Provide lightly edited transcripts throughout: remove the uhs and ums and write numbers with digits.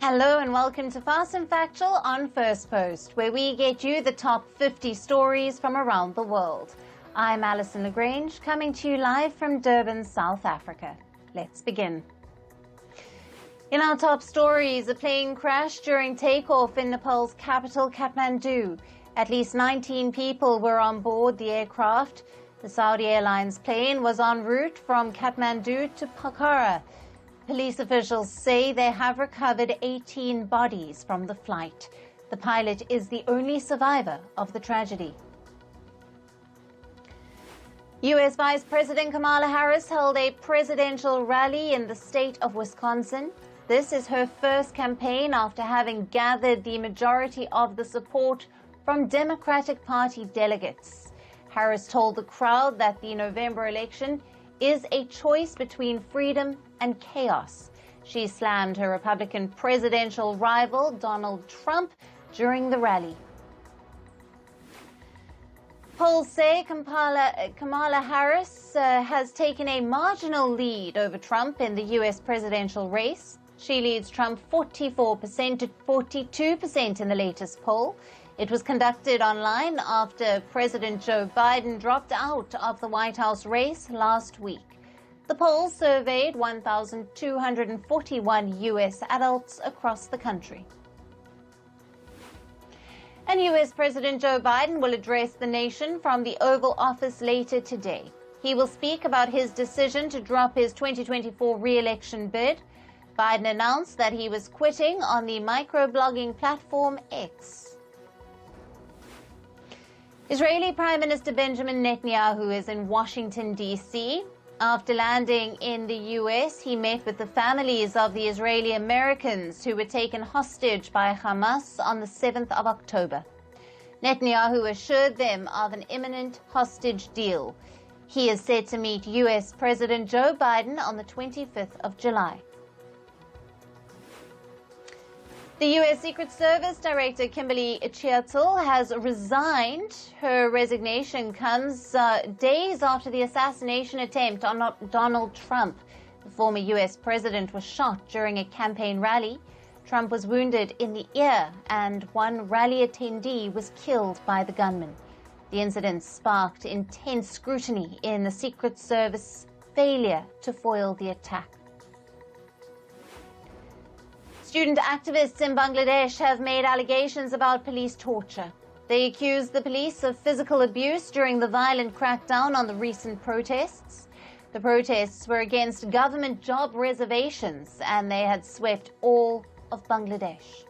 Hello and welcome to Fast and Factual on Firstpost, where we get you the top 50 stories from around the world. I'm Alison Lagrange, coming to you live from Durban, South Africa. Let's begin. In our top stories, a plane crashed during takeoff in Nepal's capital, Kathmandu. At least 19 people were on board the aircraft. The Saudi Airlines plane was en route from Kathmandu to Pokhara. Police officials say they have recovered 18 bodies from the flight. The pilot is the only survivor of the tragedy. U.S. Vice President Kamala Harris held a presidential rally in the state of Wisconsin. This is her first campaign after having gathered the majority of the support from Democratic Party delegates. Harris told the crowd that the November election is a choice between freedom and chaos. She slammed her Republican presidential rival, Donald Trump, during the rally. Polls say Kamala Harris has taken a marginal lead over Trump in the U.S. presidential race. She leads Trump 44% to 42% in the latest poll. It was conducted online after President Joe Biden dropped out of the White House race last week. The poll surveyed 1,241 U.S. adults across the country. And U.S. President Joe Biden will address the nation from the Oval Office later today. He will speak about his decision to drop his 2024 re-election bid. Biden announced that he was quitting on the microblogging platform X. Israeli Prime Minister Benjamin Netanyahu is in Washington, D.C. After landing in the U.S., he met with the families of the Israeli Americans who were taken hostage by Hamas on the 7th of October. Netanyahu assured them of an imminent hostage deal. He is set to meet U.S. President Joe Biden on the 25th of July. The U.S. Secret Service Director Kimberly Chiatil has resigned. Her resignation comes days after the assassination attempt on Donald Trump. The former U.S. president was shot during a campaign rally. Trump was wounded in the ear, and one rally attendee was killed by the gunman. The incident sparked intense scrutiny in the Secret Service's failure to foil the attack. Student activists in Bangladesh have made allegations about police torture. They accused the police of physical abuse during the violent crackdown on the recent protests. The protests were against government job reservations, and they had swept all of Bangladesh.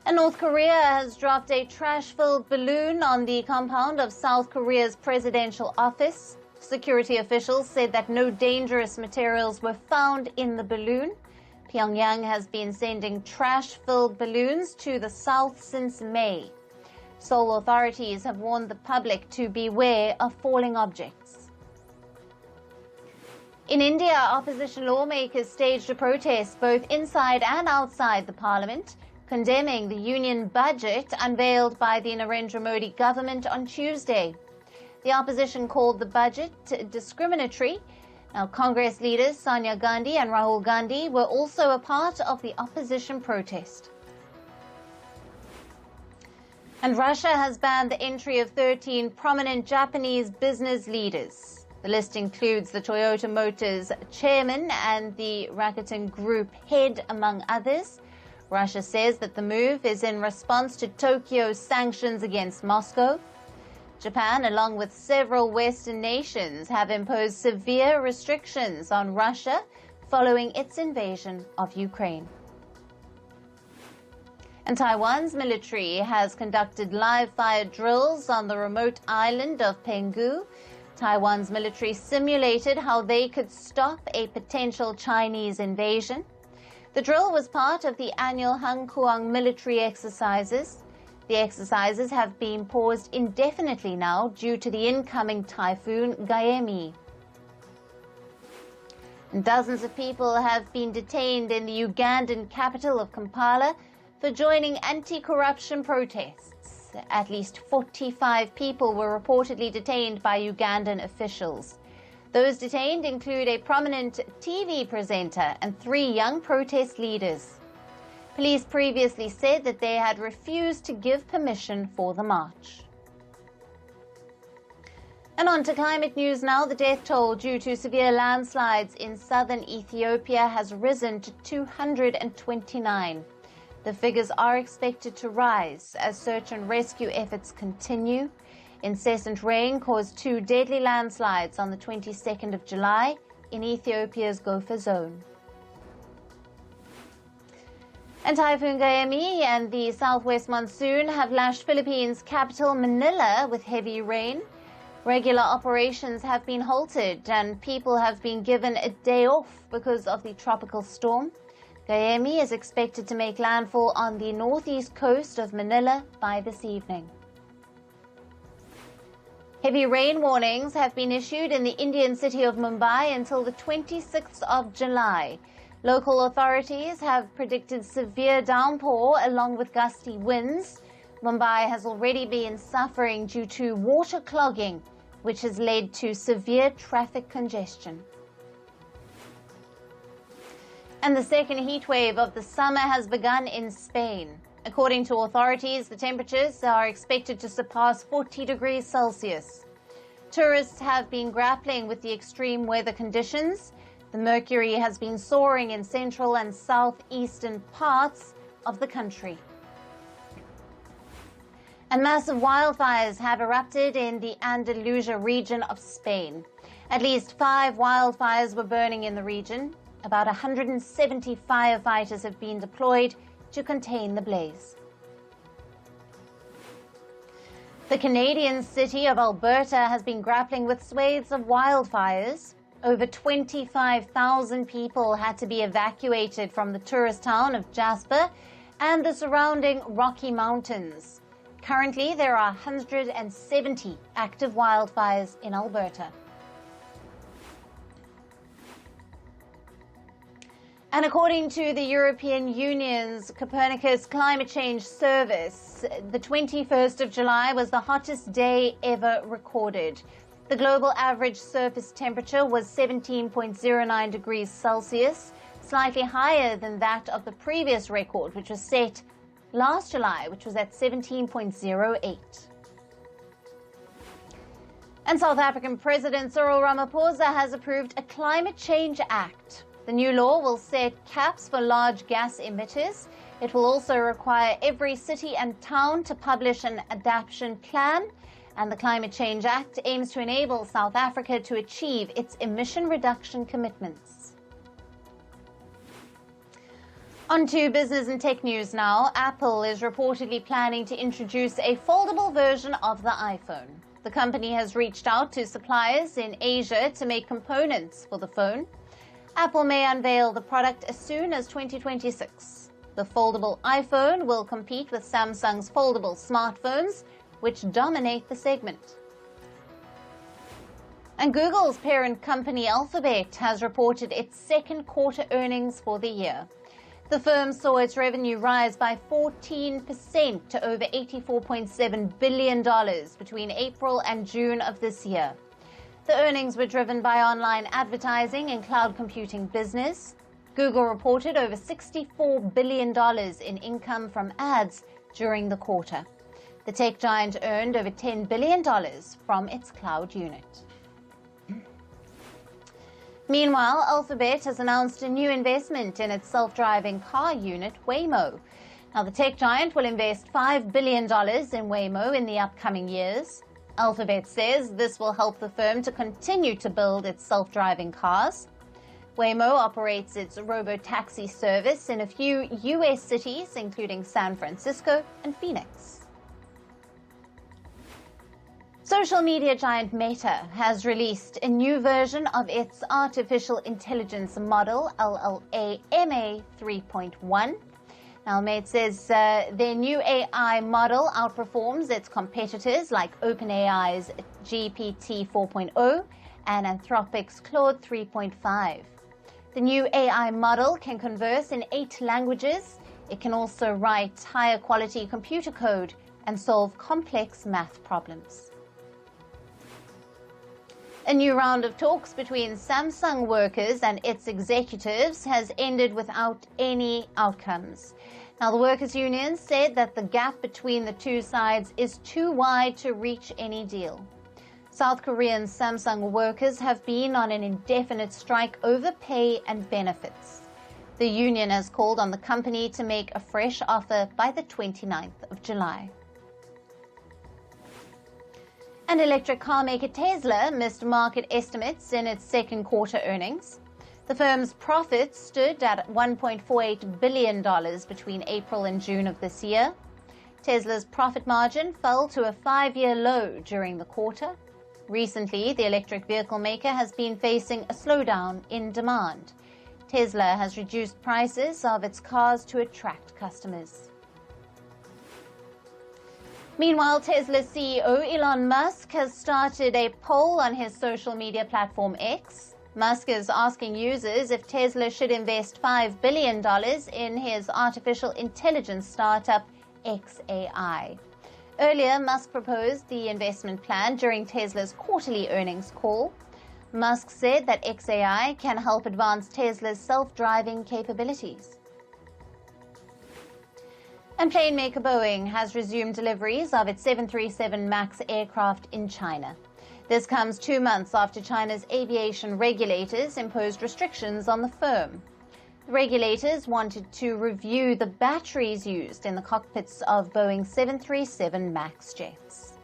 And North Korea has dropped a trash-filled balloon on the compound of South Korea's presidential office. Security officials said that no dangerous materials were found in the balloon. Pyongyang has been sending trash-filled balloons to the south since May. Seoul authorities have warned the public to beware of falling objects. In India, opposition lawmakers staged a protest both inside and outside the parliament, condemning the union budget unveiled by the Narendra Modi government on Tuesday. The opposition called the budget discriminatory. Now, Congress leaders Sonia Gandhi and Rahul Gandhi were also a part of the opposition protest. And Russia has banned the entry of 13 prominent Japanese business leaders. The list includes the Toyota Motors chairman and the Rakuten Group head, among others. Russia says that the move is in response to Tokyo's sanctions against Moscow. Japan, along with several Western nations, have imposed severe restrictions on Russia following its invasion of Ukraine. And Taiwan's military has conducted live-fire drills on the remote island of Penghu. Taiwan's military simulated how they could stop a potential Chinese invasion. The drill was part of the annual Hankuang military exercises. The exercises have been paused indefinitely now due to the incoming typhoon Gaemi. Dozens of people have been detained in the Ugandan capital of Kampala for joining anti-corruption protests. At least 45 people were reportedly detained by Ugandan officials. Those detained include a prominent TV presenter and 3 young protest leaders. Police previously said that they had refused to give permission for the march. And on to climate news now. The death toll due to severe landslides in southern Ethiopia has risen to 229. The figures are expected to rise as search and rescue efforts continue. Incessant rain caused 2 deadly landslides on the 22nd of July in Ethiopia's Gofa zone. And Typhoon Gaemi and the southwest monsoon have lashed Philippines' capital Manila with heavy rain. Regular operations have been halted and people have been given a day off because of the tropical storm. Gaemi is expected to make landfall on the northeast coast of Manila by this evening. Heavy rain warnings have been issued in the Indian city of Mumbai until the 26th of July. Local authorities have predicted severe downpour along with gusty winds. Mumbai has already been suffering due to water clogging, which has led to severe traffic congestion. And the second heat wave of the summer has begun in Spain. According to authorities, the temperatures are expected to surpass 40 degrees Celsius. Tourists have been grappling with the extreme weather conditions. The mercury has been soaring in central and southeastern parts of the country. And massive wildfires have erupted in the Andalusia region of Spain. At least 5 wildfires were burning in the region. About 170 firefighters have been deployed to contain the blaze. The Canadian city of Alberta has been grappling with swathes of wildfires. Over 25,000 people had to be evacuated from the tourist town of Jasper and the surrounding Rocky Mountains. Currently, there are 170 active wildfires in Alberta. And according to the European Union's Copernicus Climate Change Service, the 21st of July was the hottest day ever recorded. The global average surface temperature was 17.09 degrees Celsius, slightly higher than that of the previous record, which was set last July, which was at 17.08. And South African President Cyril Ramaphosa has approved a Climate Change Act. The new law will set caps for large gas emitters. It will also require every city and town to publish an adaptation plan. And the Climate Change Act aims to enable South Africa to achieve its emission reduction commitments. On to business and tech news now. Apple is reportedly planning to introduce a foldable version of the iPhone. The company has reached out to suppliers in Asia to make components for the phone. Apple may unveil the product as soon as 2026. The foldable iPhone will compete with Samsung's foldable smartphones, which dominate the segment. And Google's parent company Alphabet has reported its second quarter earnings for the year. The firm saw its revenue rise by 14% to over $84.7 billion between April and June of this year. The earnings were driven by online advertising and cloud computing business. Google reported over $64 billion in income from ads during the quarter. The tech giant earned over $10 billion from its cloud unit. Meanwhile, Alphabet has announced a new investment in its self-driving car unit, Waymo. Now, the tech giant will invest $5 billion in Waymo in the upcoming years. Alphabet says this will help the firm to continue to build its self-driving cars. Waymo operates its robo-taxi service in a few U.S. cities, including San Francisco and Phoenix. Social media giant Meta has released a new version of its artificial intelligence model, LLM 3.1. Now, Meta says their new AI model outperforms its competitors like OpenAI's GPT 4.0 and Anthropic's Claude 3.5. The new AI model can converse in 8 languages. It can also write higher quality computer code and solve complex math problems. A new round of talks between Samsung workers and its executives has ended without any outcomes. Now, the workers' union said that the gap between the two sides is too wide to reach any deal. South Korean Samsung workers have been on an indefinite strike over pay and benefits. The union has called on the company to make a fresh offer by the 29th of July. And electric car maker Tesla missed market estimates in its second quarter earnings. The firm's profits stood at $1.48 billion between April and June of this year. Tesla's profit margin fell to a 5-year low during the quarter. Recently, the electric vehicle maker has been facing a slowdown in demand. Tesla has reduced prices of its cars to attract customers. Meanwhile, Tesla CEO Elon Musk has started a poll on his social media platform X. Musk is asking users if Tesla should invest $5 billion in his artificial intelligence startup xAI. Earlier, Musk proposed the investment plan during Tesla's quarterly earnings call. Musk said that xAI can help advance Tesla's self-driving capabilities. And plane maker Boeing has resumed deliveries of its 737 MAX aircraft in China. This comes 2 months after China's aviation regulators imposed restrictions on the firm. The regulators wanted to review the batteries used in the cockpits of Boeing's 737 MAX jets.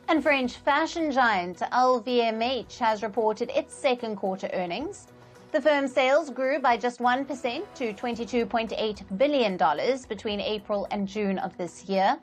And French fashion giant LVMH has reported its second quarter earnings. The firm's sales grew by just 1% to $22.8 billion between April and June of this year.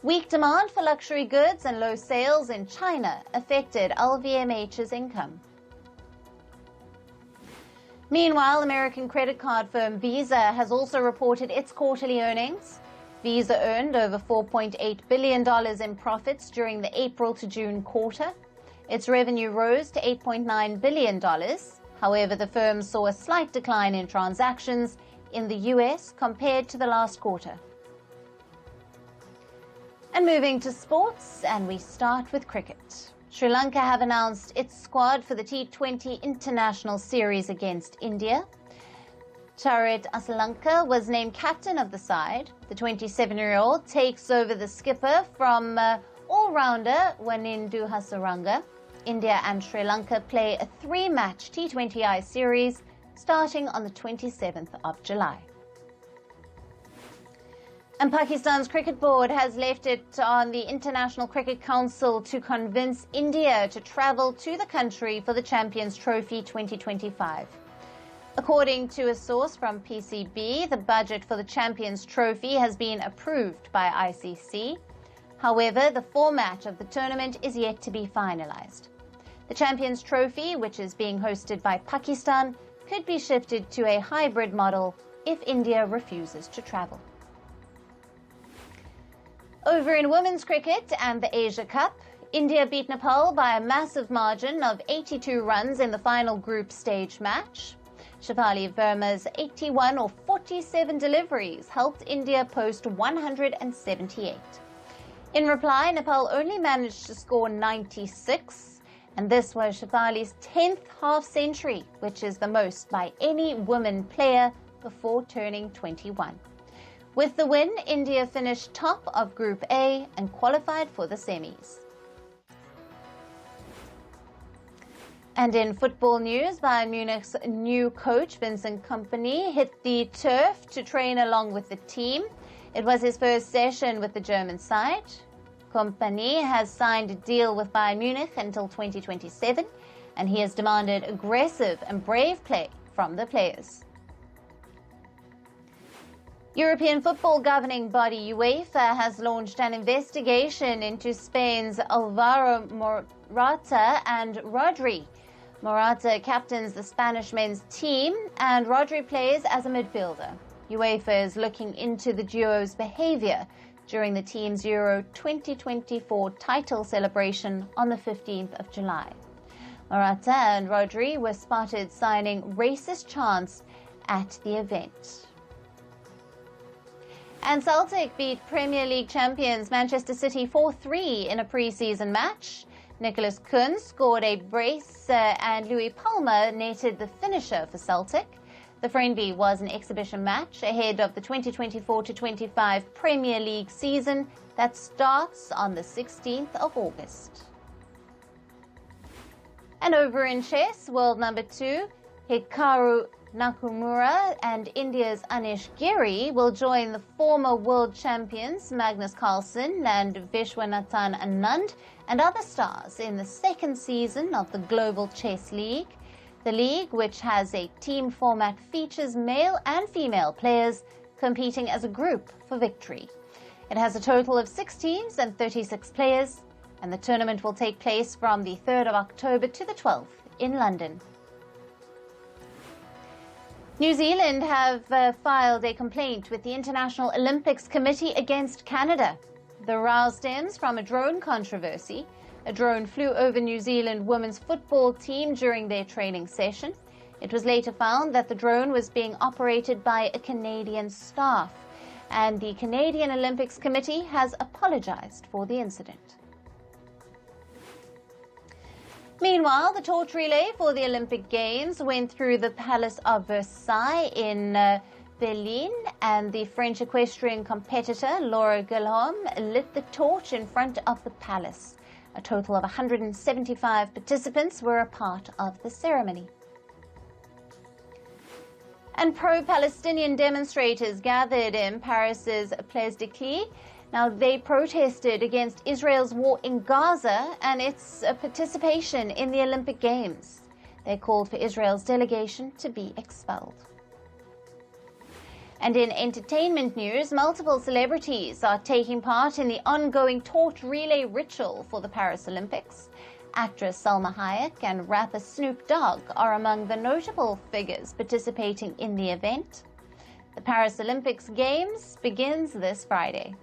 Weak demand for luxury goods and low sales in China affected LVMH's income. Meanwhile, American credit card firm Visa has also reported its quarterly earnings. Visa earned over $4.8 billion in profits during the April to June quarter. Its revenue rose to $8.9 billion. However, the firm saw a slight decline in transactions in the US compared to the last quarter. And moving to sports, and we start with cricket. Sri Lanka have announced its squad for the T20 International Series against India. Charit Asalanka was named captain of the side. The 27-year-old takes over the skipper from all-rounder Wanindu Hasaranga. India and Sri Lanka play a 3-match T20I series starting on the 27th of July. And Pakistan's cricket board has left it on the International Cricket Council to convince India to travel to the country for the Champions Trophy 2025. According to a source from PCB, the budget for the Champions Trophy has been approved by ICC. However, the format of the tournament is yet to be finalized. The Champions Trophy, which is being hosted by Pakistan, could be shifted to a hybrid model if India refuses to travel. Over in women's cricket and the Asia Cup, India beat Nepal by a massive margin of 82 runs in the final group stage match. Shefali Verma's 81 or 47 deliveries helped India post 178. In reply, Nepal only managed to score 96. And this was Shefali's 10th half-century, which is the most by any woman player before turning 21. With the win, India finished top of Group A and qualified for the semis. And in football news, Bayern Munich's new coach, Vincent Kompany, hit the turf to train along with the team. It was his first session with the German side. Kompany has signed a deal with Bayern Munich until 2027, and he has demanded aggressive and brave play from the players. European football governing body UEFA has launched an investigation into Spain's Alvaro Morata and Rodri. Morata captains the Spanish men's team, and Rodri plays as a midfielder. UEFA is looking into the duo's behavior during the team's Euro 2024 title celebration on the 15th of July. Morata and Rodri were spotted signing racist chants at the event. And Celtic beat Premier League champions Manchester City 4-3 in a pre-season match. Nicholas Kuhn scored a brace and Louis Palmer netted the finisher for Celtic. The friendly was an exhibition match ahead of the 2024-25 Premier League season that starts on the 16th of August. And over in chess, world number 2, Hikaru Nakamura and India's Anish Giri will join the former world champions Magnus Carlsen and Vishwanathan Anand and other stars in the second season of the Global Chess League. The league, which has a team format, features male and female players competing as a group for victory. It has a total of 6 teams and 36 players, and the tournament will take place from the 3rd of October to the 12th in London. New Zealand have filed a complaint with the International Olympics Committee against Canada. The row stems from a drone controversy. A drone flew over New Zealand women's football team during their training session. It was later found that the drone was being operated by a Canadian staff, and the Canadian Olympics Committee has apologized for the incident. Meanwhile, the torch relay for the Olympic Games went through the Palace of Versailles in Berlin, and the French equestrian competitor Laura Guillaume lit the torch in front of the palace. A total of 175 participants were a part of the ceremony. And pro-Palestinian demonstrators gathered in Paris's Place des Clés. Now, they protested against Israel's war in Gaza and its participation in the Olympic Games. They called for Israel's delegation to be expelled. And in entertainment news, multiple celebrities are taking part in the ongoing torch relay ritual for the Paris Olympics. Actress Salma Hayek and rapper Snoop Dogg are among the notable figures participating in the event. The Paris Olympics Games begins this Friday.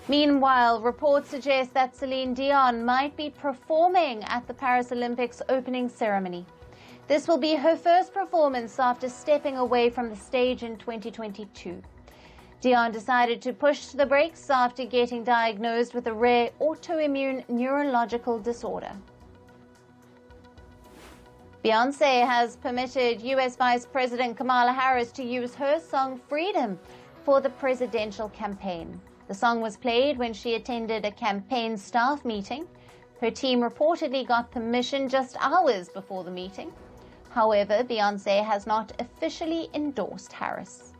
Meanwhile, reports suggest that Celine Dion might be performing at the Paris Olympics opening ceremony. This will be her first performance after stepping away from the stage in 2022. Dion decided to push the brakes after getting diagnosed with a rare autoimmune neurological disorder. Beyoncé has permitted U.S. Vice President Kamala Harris to use her song Freedom for the presidential campaign. The song was played when she attended a campaign staff meeting. Her team reportedly got permission just hours before the meeting. However, Beyoncé has not officially endorsed Harris.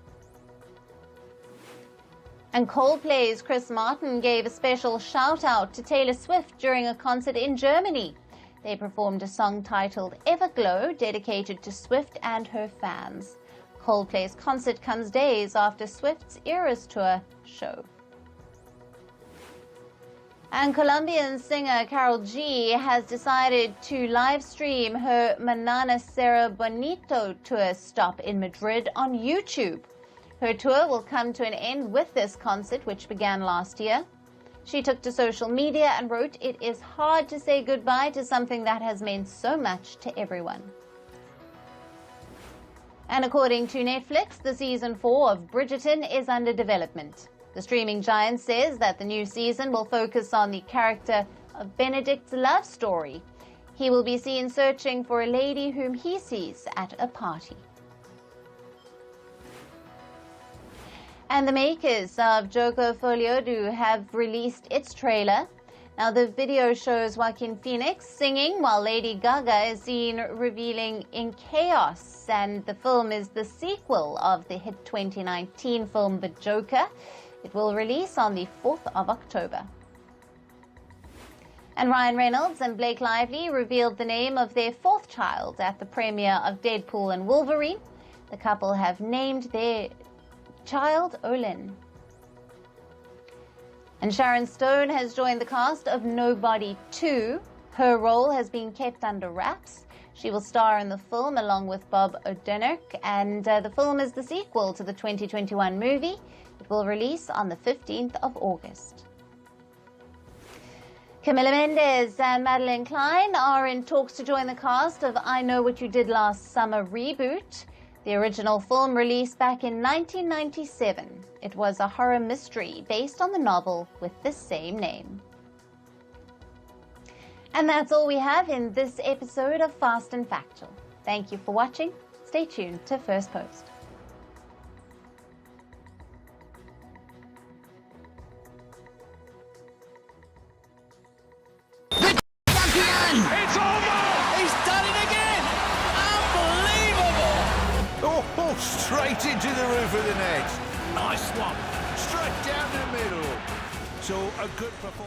And Coldplay's Chris Martin gave a special shout-out to Taylor Swift during a concert in Germany. They performed a song titled Everglow, dedicated to Swift and her fans. Coldplay's concert comes days after Swift's Eras Tour show. And Colombian singer Karol G has decided to live stream her Manana Serra Bonito tour stop in Madrid on YouTube. Her tour will come to an end with this concert, which began last year. She took to social media and wrote, "It is hard to say goodbye to something that has meant so much to everyone." And according to Netflix, the season 4 of Bridgerton is under development. The streaming giant says that the new season will focus on the character of Benedict's love story. He will be seen searching for a lady whom he sees at a party. And the makers of Joko Foliodu have released its trailer. Now, the video shows Joaquin Phoenix singing while Lady Gaga is seen revealing in chaos. And the film is the sequel of the hit 2019 film The Joker. It will release on the 4th of October. And Ryan Reynolds and Blake Lively revealed the name of their 4th child at the premiere of Deadpool and Wolverine. The couple have named their child Olin. And Sharon Stone has joined the cast of Nobody 2. Her role has been kept under wraps. She will star in the film along with Bob Odenkirk, and the film is the sequel to the 2021 movie. It will release on the 15th of August. Camila Mendes and Madeline Klein are in talks to join the cast of I Know What You Did Last Summer reboot. The original film released back in 1997. It was a horror mystery based on the novel with the same name. And that's all we have in this episode of Fast and Factual. Thank you for watching. Stay tuned to First Post. It's over! He's done it again! Unbelievable! Oh, straight into the roof of the net. Nice one. Straight down the middle. So a good performance.